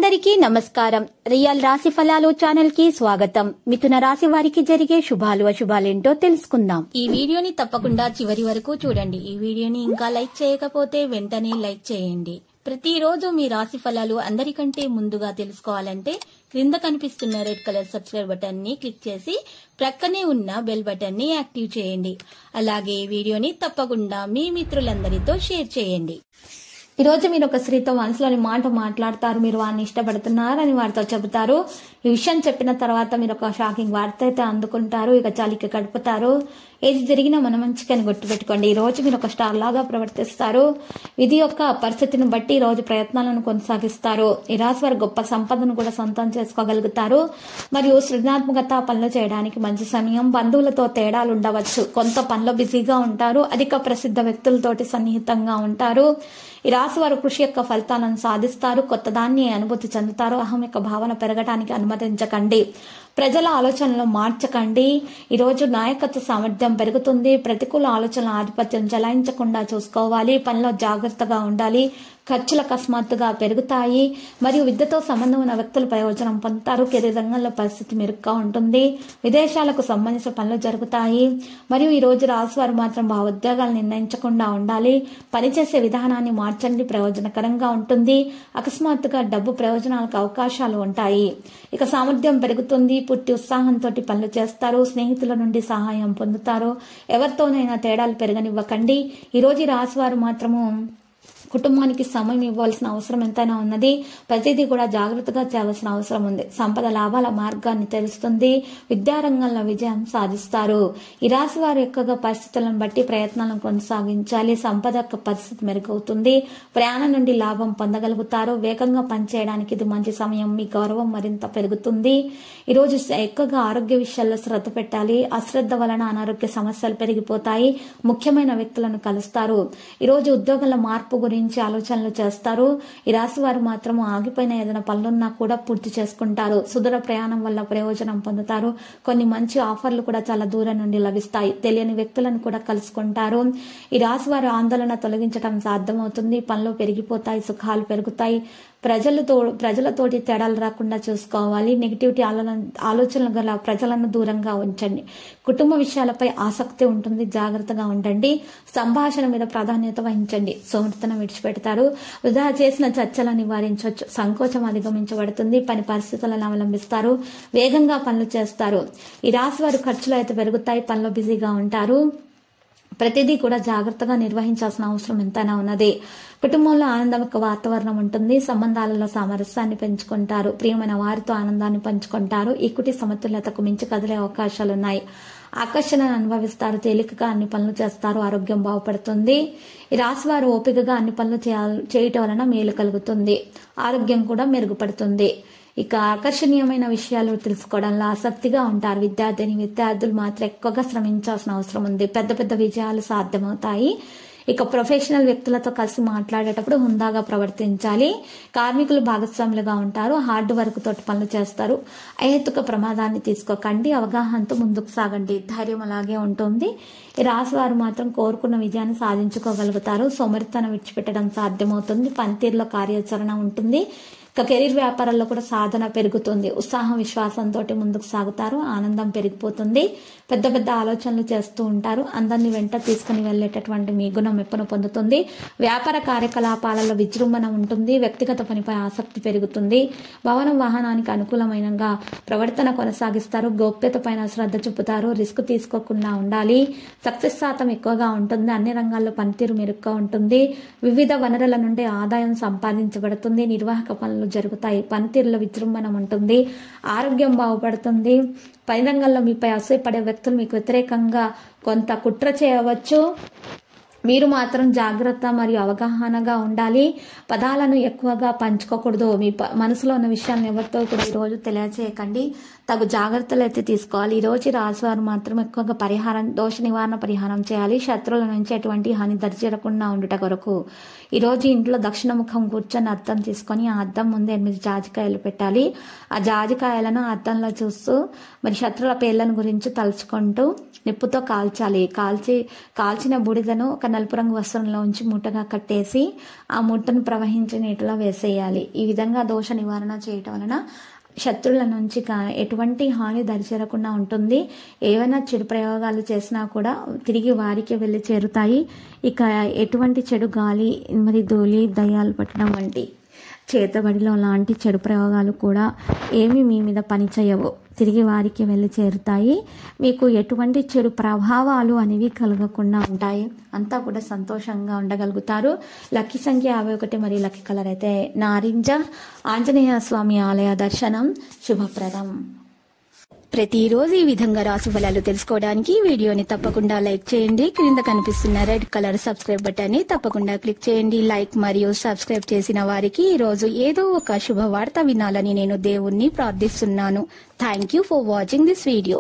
అందరికీ నమస్కారం. రియల్ రాశి ఫలాలు ఛానల్ కి స్వాగతం. మిథున రాశి వారికి జరిగే శుభాలు అశుభాలేంటో తెలుసుకుందాం. ఈ వీడియోని తప్పకుండా చివరి వరకు చూడండి. ఈ వీడియోని ఇంకా లైక్ చేయకపోతే వెంటనే లైక్ చేయండి. ప్రతిరోజు మీ రాశి ఫలాలు అందరికంటే ముందుగా తెలుసుకోవాలంటే క్రింద కనిపిస్తున్న రెడ్ కలర్ సబ్స్క్రైబ్ బటన్ ని క్లిక్ చేసి ప్రక్కనే ఉన్న బెల్ బటన్ ని యాక్టివ్ చేయండి. అలాగే ఈ వీడియోని తప్పకుండా మీ మిత్రులందరితో షేర్ చేయండి. ఈ రోజు మీరు ఒక స్త్రీతో మనసులోని మాట మాట్లాడతారు. మీరు వారిని ఇష్టపడుతున్నారని వారితో చెబుతారు. ఈ విషయం చెప్పిన తర్వాత మీరు ఒక షాకింగ్ వార్త అయితే అందుకుంటారు. ఇక చాలిక గడుపుతారు. ఏది జరిగినా మన మంచికని గుర్తుపెట్టుకోండి. ఈ రోజు మీరు ఒక స్టార్ లాగా ప్రవర్తిస్తారు. విధి యొక్క పరిస్థితిని బట్టి ఈ రోజు ప్రయత్నాలను కొనసాగిస్తారు. ఈ రాశి వారు గొప్ప సంపదను కూడా సొంతం చేసుకోగలుగుతారు. మరియు సృజనాత్మకత పనులు చేయడానికి మంచి సమయం. బంధువులతో తేడాలు ఉండవచ్చు. కొంత పనిలో బిజీగా ఉంటారు. అధిక ప్రసిద్ధ వ్యక్తులతోటి సన్నిహితంగా ఉంటారు. ఈ రాశి వారు కృషి యొక్క ఫలితాలను సాధిస్తారు. కొత్త దాన్ని అనుభూతి చెందుతారు. అహం యొక్క భావన పెరగడానికి అనుమతించకండి. ప్రజల ఆలోచనలు మార్చకండి. ఈరోజు నాయకత్వ సామర్థ్యం పెరుగుతుంది. ప్రతికూల ఆలోచనల ఆధిపత్యం చెలాయించకుండా చూసుకోవాలి. పనిలో జాగ్రత్తగా ఉండాలి. ఖర్చులు అకస్మాత్తుగా పెరుగుతాయి. మరియు విద్యతో సంబంధం ఉన్న వ్యక్తులు ప్రయోజనం పొందుతారు. కెరీర్ రంగంలో పరిస్థితి మెరుగ్గా ఉంటుంది. విదేశాలకు సంబంధించిన పనులు జరుగుతాయి. మరియు ఈ రోజు రాశి వారు మాత్రం భావోద్వేగాలు నిర్ణయించకుండా ఉండాలి. పనిచేసే విధానాన్ని మార్చండి. ప్రయోజనకరంగా ఉంటుంది. అకస్మాత్తుగా డబ్బు ప్రయోజనాలకు అవకాశాలు ఉంటాయి. ఇక సామర్థ్యం పెరుగుతుంది. పూర్తి ఉత్సాహంతో పనులు చేస్తారు. స్నేహితుల నుండి సహాయం పొందుతారు. ఎవరితోనైనా తేడాలు పెరగనివ్వకండి. ఈ రోజు రాశి వారు మాత్రము కుటుంబానికి సమయం ఇవ్వాల్సిన అవసరం ఎంతైనా ఉన్నది. ప్రతిదీ కూడా జాగ్రత్తగా చేయాల్సిన అవసరం ఉంది. సంపద లాభాల మార్గాన్ని తెలుస్తుంది. విద్యారంగంలో విజయం సాధిస్తారు. ఈ రాశి వారు ఎక్కువగా పరిస్థితులను బట్టి ప్రయత్నాలను కొనసాగించాలి. సంపద యొక్క పరిస్థితి మెరుగవుతుంది. ప్రయాణం నుండి లాభం పొందగలుగుతారు. వేగంగా పనిచేయడానికి ఇది మంచి సమయం. మీ గౌరవం మరింత పెరుగుతుంది. ఈ రోజు ఎక్కువగా ఆరోగ్య విషయాల్లో శ్రద్ధ పెట్టాలి. అశ్రద్ధ వలన అనారోగ్య సమస్యలు పెరిగిపోతాయి. ముఖ్యమైన వ్యక్తులను కలుస్తారు. ఈ రోజు ఉద్యోగాల మార్పు గురించి ఆలోచనలు చేస్తారు. ఈ రాశి వారు మాత్రం ఆగిపోయిన ఏదైనా పనులున్నా కూడా పూర్తి చేసుకుంటారు. సుదూర ప్రయాణం వల్ల ప్రయోజనం పొందుతారు. కొన్ని మంచి ఆఫర్లు కూడా చాలా దూరం నుండి లభిస్తాయి. తెలియని వ్యక్తులను కూడా కలుసుకుంటారు. ఈ రాశి వారు ఆందోళన తొలగించడం సాధ్యమవుతుంది. పనులు పెరిగిపోతాయి. సుఖాలు పెరుగుతాయి. ప్రజలతోటి తేడాలు రాకుండా చూసుకోవాలి. నెగిటివిటీ ఆలోచనలు గల ప్రజలను దూరంగా ఉంచండి. కుటుంబ విషయాలపై ఆసక్తి ఉంటుంది. జాగ్రత్తగా ఉండండి. సంభాషణ మీద ప్రాధాన్యత వహించండి. సోమరితనం విడిచిపెడతారు. వృధా చేసిన చర్చలను నివారించవచ్చు. సంకోచం అధిగమించబడుతుంది. పని పరిస్థితులను అవలంబిస్తారు. వేగంగా పనులు చేస్తారు. ఈ రాశి వారు ఖర్చులు అయితే పెరుగుతాయి. పనిలో బిజీగా ఉంటారు. ప్రతిదీ కూడా జాగ్రత్తగా నిర్వహించాల్సిన అవసరం ఎంతైనా ఉన్నది. కుటుంబంలో ఆనందం యొక్క వాతావరణం ఉంటుంది. సంబంధాలలో సామరస్యాన్ని పెంచుకుంటారు. ప్రియమైన వారితో ఆనందాన్ని పంచుకుంటారు. ఈకుటి సమతుల్యతకు మించి కదిలే అవకాశాలున్నాయి. ఆకర్షణను అనుభవిస్తారు. తేలికగా అన్ని పనులు చేస్తారు. ఆరోగ్యం బాగుపడుతుంది. ఈ రాశి వారు ఓపికగా అన్ని పనులు చేయటం వలన మేలు కలుగుతుంది. ఆరోగ్యం కూడా మెరుగుపడుతుంది. ఇక ఆకర్షణీయమైన విషయాలు తెలుసుకోవడంలో ఆసక్తిగా ఉంటారు. విద్యార్థులు మాత్రం ఎక్కువగా శ్రమించాల్సిన అవసరం ఉంది. పెద్ద పెద్ద విజయాలు సాధ్యమవుతాయి. ఇక ప్రొఫెషనల్ వ్యక్తులతో కలిసి మాట్లాడేటప్పుడు హుందాగా ప్రవర్తించాలి. కార్మికులు భాగస్వాములుగా ఉంటారు. హార్డ్ వర్క్ తోటి పనులు చేస్తారు. అహేతుక ప్రమాదాన్ని తీసుకోకండి. అవగాహనతో ముందుకు సాగండి. ధైర్యం అలాగే ఉంటుంది. ఈ రాశి వారు మాత్రం కోరుకున్న విజయాన్ని సాధించుకోగలుగుతారు. సోమరితనం విడిచిపెట్టడం సాధ్యమవుతుంది. పనితీరులో కార్యాచరణ ఉంటుంది. ఇక కెరీర్ వ్యాపారాల్లో కూడా సాధన పెరుగుతుంది. ఉత్సాహం విశ్వాసంతో ముందుకు సాగుతారు. ఆనందం పెరిగిపోతుంది. పెద్ద పెద్ద ఆలోచనలు చేస్తూ ఉంటారు. అందరినీ వెంట తీసుకుని వెళ్లేటటువంటి మీ గుణం మెప్పును పొందుతుంది. వ్యాపార కార్యకలాపాలలో విజృంభణ ఉంటుంది. వ్యక్తిగత పనిపై ఆసక్తి పెరుగుతుంది. భవనం వాహనానికి అనుకూలమైనగా ప్రవర్తన కొనసాగిస్తారు. గోప్యత పైన శ్రద్ధ చూపుతారు. రిస్క్ తీసుకోకుండా ఉండాలి. సక్సెస్ శాతం ఎక్కువగా ఉంటుంది. అన్ని రంగాల్లో పనితీరు మెరుగ్గా ఉంటుంది. వివిధ వనరుల నుండి ఆదాయం సంపాదించబడుతుంది. నిర్వాహక పనులు జరుగుతాయి. పనితీరులో విజృంభణం ఉంటుంది. ఆరోగ్యం బాగుపడుతుంది. పని రంగంలో మీపై అసూయపడే వ్యక్తులు మీకు వ్యతిరేకంగా కొంత కుట్ర చేయవచ్చు. మీరు మాత్రం జాగ్రత్త మరియు అవగాహనగా ఉండాలి. పదాలను ఎక్కువగా పంచుకోకూడదు. మీ మనసులో ఉన్న విషయాలను ఎవరితో కూడా ఈరోజు తెలియజేయకండి. తగు జాగ్రత్తలు అయితే తీసుకోవాలి. ఈ రోజు రాశివారు మాత్రం ఎక్కువగా దోష నివారణ పరిహారం చేయాలి. శత్రువుల నుంచి ఎటువంటి హాని దరిచేరకుండా ఉండుట కొరకు ఈ రోజు ఇంట్లో దక్షిణ ముఖం కూర్చొని అద్దం తీసుకొని ఆ అద్దం ముందు 8 జాజికాయలు పెట్టాలి. ఆ జాజికాయలను అద్దంలో చూస్తూ మరి శత్రువుల పేర్లను గురించి తలుచుకుంటూ నిప్పుతో కాల్చాలి. కాల్చిన బూడిదను ఒక నలుపు రంగు వస్త్రంలో ఉంచి మూటగా కట్టేసి ఆ మూటను ప్రవహించే నీటిలో వేసేయాలి. ఈ విధంగా దోష నివారణ చేయటం వలన శత్రువుల నుంచి ఎటువంటి హాని దరిచేరకుండా ఉంటుంది. ఏవైనా చెడు ప్రయోగాలు చేసినా కూడా తిరిగి వారికి వెళ్ళి చేరుతాయి. ఇక ఎటువంటి చెడు గాలి మరి ధూళి దయ్యాలు పట్టడం వంటి చేతబడిలో లాంటి చెడు ప్రయోగాలు కూడా ఏమీ మీ మీద పని చేయవు, తిరిగి వారికి వెళ్ళి చేరుతాయి. మీకు ఎటువంటి చెడు ప్రభావాలు అనేవి కలగకుండా ఉంటాయి. అంతా కూడా సంతోషంగా ఉండగలుగుతారు. లక్కీ సంఖ్య 51 మరియు లక్కీ కలర్ అయితే నారింజ. ఆంజనేయ స్వామి ఆలయ దర్శనం శుభప్రదం. ప్రతిరోజు ఈ విధంగా రాశి ఫలాలు తెలుసుకోవడానికి వీడియోని తప్పకుండా లైక్ చేయండి. క్రింద కనిపిస్తున్న రెడ్ కలర్ సబ్స్క్రైబ్ బటన్ ని తప్పకుండా క్లిక్ చేయండి. లైక్ మరియు సబ్స్క్రైబ్ చేసిన వారికి ఈ రోజు ఏదో ఒక శుభవార్త వినాలని నేను దేవుణ్ణి ప్రార్థిస్తున్నాను. Thank you for watching this video.